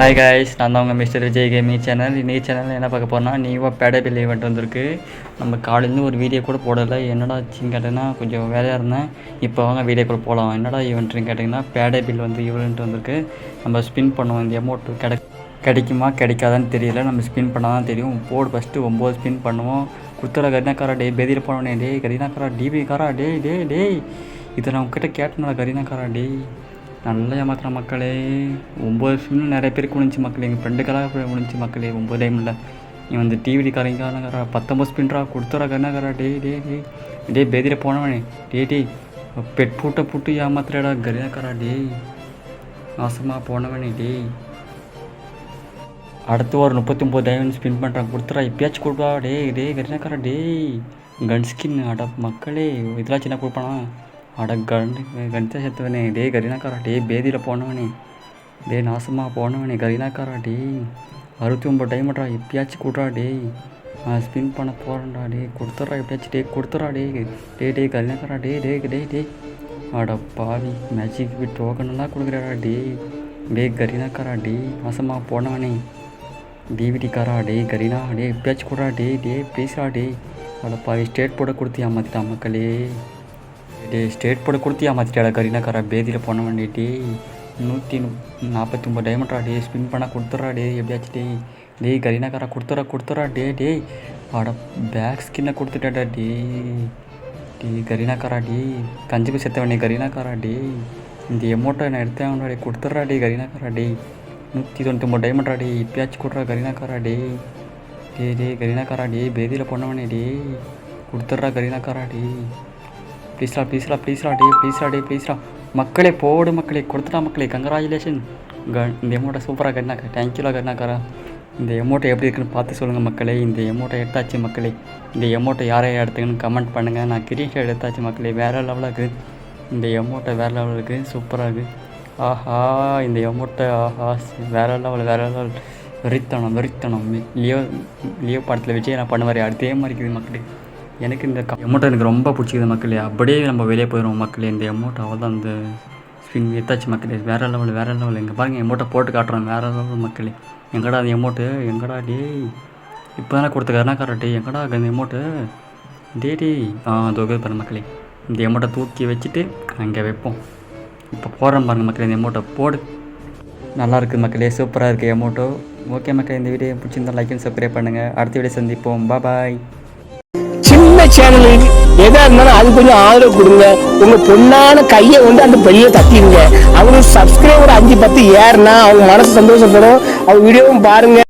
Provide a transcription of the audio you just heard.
Hi guys, நான் தான் உங்கள் மிஸ்டர் விஜய் கேமிங் சேனல். இன்னைக்கு சேனலில் என்ன பார்க்க போகிறோன்னா, நியூவாக பேடபிள் ஈவெண்ட் வந்திருக்கு. நம்ம காலையிலேருந்து ஒரு வீடியோ கூட போடலை. என்னடா ஆச்சுன்னு கேட்டிங்கன்னா, கொஞ்சம் வேலையாக இருந்தேன். இப்போ வாங்க வீடியோ கூட போகலாம். என்னடா ஈவெண்ட்னு கேட்டிங்கன்னா, பேடபிள் ஈவெண்ட் வந்திருக்கு. நம்ம ஸ்பின் பண்ணுவோம். இந்த அமௌண்ட் கிடைக்குமா கிடைக்காதான்னு தெரியல. நம்ம ஸ்பின் பண்ணால் தான் தெரியும். ஃபஸ்ட்டு 9 ஸ்பின் பண்ணுவோம். குத்துற கரீனாக்காரா டே பெதியில் போனோடனே டே கரீனாக்காரா டிபி காரா டே டே டே இதை நான் உங்ககிட்ட கேட்டேன்னா கரீனாக்காரா டே நல்லா ஏமாத்துற மக்களே. 9 ஸ்பின்னு நிறைய பேருக்கு முடிஞ்சு மக்களே. எங்கள் ஃப்ரெண்டுக்கெல்லாம் முடிஞ்சு மக்களே 9 டைமில். நீ வந்து டிவிடி காரங்காரா 19 ஸ்பின்ரா கொடுத்துறா கண்ணாக்காரா டே டே டே டே பெதியில் போனவனே டே டே பெட் புட்டு ஏமாத்துறடா கரீனாக்காரா டே நாசமாக போனவனே டே. அடுத்து ஒரு 39 டைமண்ட் ஸ்பின் பண்ணுறான் கொடுத்துறா இப்பயாச்சும் கொடுப்பா டே டே கரீனாக்காரா டே கன் ஸ்கின் அட மக்களே இதெல்லாம் சின்ன கொடுப்பானா அட கணித்த சேர்த்துவனே டே கரீனாக்காரா டே பேதியில் போனவனே டே நாசமாக போனவனே கரீனாக்காரா டே 69 டைமட்ரா எப்பயாச்சும் கொடுறா டே நான் ஸ்பின் பண்ண போகிறேன்டா டே கொடுத்துட்றா எப்பயாச்சும் டே கொடுத்துட்றா டே டே டே கரீனாக்காரா டே டே டே டே அட பாவி மேஜிக் விட் டோக்கனெல்லாம் கொடுக்குறாடா டே டே கரீனாக்காரா டே நாசமாக போனவனே டிவிடிக்காரா டே கரீனா டே எப்பயாச்சும் கொடுறா டே டே ப்ளீஸ்ரா டே அட பாவி ஸ்டேட் போட கொடுத்து ஏமாத்திட்டான் மக்களே. டே ஸ்டேட் போட கொடுத்து ஏமாத்திட்டாடா கரீனாக்காரா பேதியில் போன வேண்டிய டே 149 டைமண்ட்ரா டே ஸ்பின் பண்ணால் கொடுத்துட்றா டே எப்படியாச்சும் டே டே கரீனாக்காரா கொடுத்துட்றா டே டே அட பேக் ஸ்கின்னை கொடுத்துட்டாடா டே டே கரீனாக்காரா டே கஞ்சி போய் செத்த வேண்டிய கரீனாக்காரா டே இந்த எமௌண்ட்டை நான் எடுத்தேன் டே கொடுத்துட்றா டே கரீனாக்காரா டே 199 டைமண்ட்ரா டே இப்பயாச்சும் கொடுறா கரீனாக்காரா டே டே டே கரீனாக்காரா டே பேதியில் போனவனே டே கொடுத்துட்றா கரீனாக்காரா டே ப்ளீஸ்ரா டே மக்களே போடு மக்களே கொடுத்துட்டா மக்களே கங்க்ராச்சுலேஷன் இந்த எமௌண்ட்டை சூப்பராக கட்டினாக்கா தேங்க்யூலா கட்டினாக்காரா. இந்த எமௌண்ட்டை எப்படி இருக்குன்னு பார்த்து சொல்லுங்கள் மக்களே. இந்த எமௌண்ட்டை எடுத்தாச்சு மக்களே. இந்த எமௌண்ட்டை யாரையா எடுத்துங்கன்னு கமெண்ட் பண்ணுங்கள். நான் கிரீன்ஷாட் எடுத்தாச்சு மக்களே. வேறு லெவலாக இருக்குது இந்த எமௌண்ட்டை. வேறு லெவலில் இருக்குது சூப்பராக இருக்குது. ஆஹா இந்த எமௌண்ட்டை ஆஹா வேறு லெவல் வெறித்தனம் லியோ படத்தில் வச்சு நான் பண்ணுவார் அதே மாதிரி இருக்குது மக்களே. எனக்கு இந்த எமௌண்ட்டை எனக்கு ரொம்ப பிடிச்சிக்குது மக்களே. அப்படியே நம்ம வெளியே போயிடுவோம் மக்களே. இந்த எமௌண்ட் அவள் தான் அந்த ஸ்பின் எடுத்தாச்சு மக்களே. வேறு லெவல் எங்கே பாருங்கள் எமௌண்ட்டை போட்டு காட்டுறோம். வேறு லெவல் மக்களே. எங்கடா அந்த எமௌண்ட்டு எங்கடா டே இப்போ தானே கொடுத்த கருணாக்காரா டே எங்கடா அந்த எமௌண்ட்டு டே தொகை பாருங்க மக்களே. இந்த எமௌண்ட்டை தூக்கி வச்சுட்டு அங்கே வைப்போம். இப்போ போடுறோம் பாருங்கள் மக்களே. இந்த எமௌண்ட்டை போடு நல்லா இருக்குது மக்களே. சூப்பராக இருக்குது எமௌண்ட்டோ. ஓகே மக்களே, இந்த வீடியோ பிடிச்சிருந்தா லைக் அண்ட் சப்ஸ்கிரைப் பண்ணுங்கள். அடுத்த வீடியோ சந்திப்போம். பாய். சின்ன சேனலுக்கு எதா இருந்தாலும் அது கொஞ்சம் ஆதரவு கொடுங்க. உங்க பொண்ணான கையை வந்து அந்த பெரிய தட்டிடுங்க. அவங்க சப்ஸ்கிரைபர் 5-10 ஏறுனா அவங்க மனசு சந்தோஷப்படும். அவங்க வீடியோவும் பாருங்க.